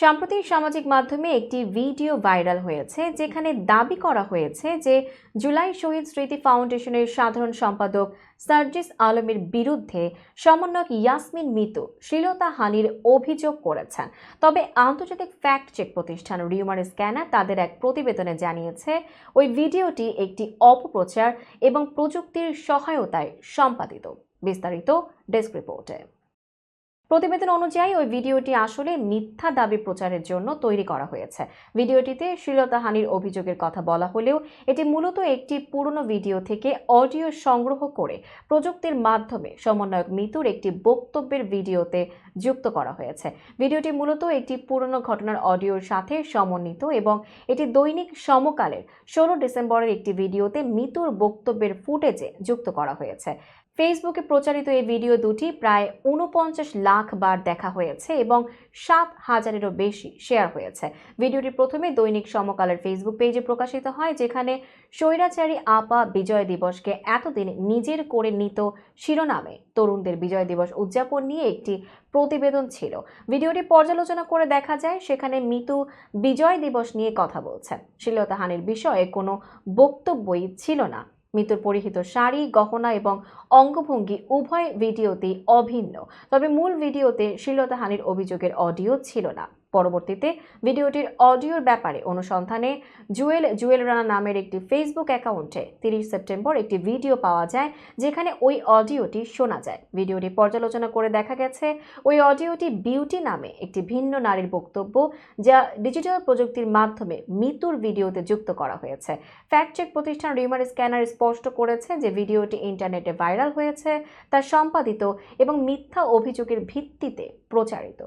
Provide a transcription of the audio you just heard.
সম্প্রতি সামাজিক মাধ্যমে একটি ভিডিও ভাইরাল হয়েছে যেখানে দাবি করা হয়েছে যে জুলাই শহীদ স্মৃতি ফাউন্ডেশনের সাধারণ সম্পাদক সার্জিস আলমের বিরুদ্ধে সমন্বয়ক ইয়াসমিন মিতু শ্লীলতাহানির অভিযোগ করেছেন। তবে আন্তর্জাতিক ফ্যাক্ট চেক প্রতিষ্ঠান রিউমার স্ক্যানার তাদের এক প্রতিবেদনে জানিয়েছে ওই ভিডিওটি একটি অপপ্রচার এবং প্রযুক্তির সহায়তায় সম্পাদিত। বিস্তারিত ডেস্ক রিপোর্টে। প্রতিবেদন অনুযায়ী ওই ভিডিওটি আসলে মিথ্যা দাবি প্রচারের জন্য তৈরি করা হয়েছে। ভিডিওটিতে শ্লীলতাহানির অভিযোগের কথা বলা হলেও এটি মূলত একটি পুরনো ভিডিও থেকে অডিও সংগ্রহ করে প্রযুক্তির মাধ্যমে সমন্বয়ক মিতুর একটি বক্তব্যের ভিডিওতে যুক্ত করা হয়েছে। ভিডিওটি মূলত একটি পুরনো ঘটনার অডিওর সাথে সমন্বিত এবং এটি দৈনিক সমকালের 16 ডিসেম্বরের একটি ভিডিওতে মিতুর বক্তব্যের ফুটেজে যুক্ত করা হয়েছে। ফেসবুকে প্রচারিত এই ভিডিও দুটি প্রায় 49 লাখ বার দেখা হয়েছে এবং 7,000-এরও বেশি শেয়ার হয়েছে। ভিডিওটি প্রথমে দৈনিক সমকালের ফেসবুক পেজে প্রকাশিত হয়, যেখানে স্বৈরাচারী আপা বিজয় দিবসকে এতদিন নিজের করে নিত শিরোনামে তরুণদের বিজয় দিবস উদযাপন নিয়ে একটি প্রতিবেদন ছিল। ভিডিওটি পর্যালোচনা করে দেখা যায় সেখানে মিতু বিজয় দিবস নিয়ে কথা বলছেন। শ্লীলতাহানির বিষয়ে কোনো বক্তব্যই ছিল না। মিতুর পরিহিত শাড়ি, গহনা এবং অঙ্গভঙ্গি উভয় ভিডিওতেই অভিন্ন, তবে মূল ভিডিওতে শ্লীলতাহানির অভিযোগের অডিও ছিল না। পরবর্তীতে ভিডিওটির অডিওর ব্যাপারে অনুসন্ধানে জুয়েল রানা নামের একটি ফেসবুক অ্যাকাউন্টে 30 সেপ্টেম্বর একটি ভিডিও পাওয়া যায় যেখানে ওই অডিওটি শোনা যায়। ভিডিওটি পর্যালোচনা করে দেখা গেছে ওই অডিওটি বিউটি নামে একটি ভিন্ন নারীর বক্তব্য, যা ডিজিটাল প্রযুক্তির মাধ্যমে মিতুর ভিডিওতে যুক্ত করা হয়েছে। ফ্যাক্ট চেক প্রতিষ্ঠান রিউমার স্ক্যানার স্পষ্ট করেছে যে ভিডিওটি ইন্টারনেটে ভাইরাল হয়েছে, তা সম্পাদিত এবং মিথ্যা অভিযোগের ভিত্তিতে প্রচারিত।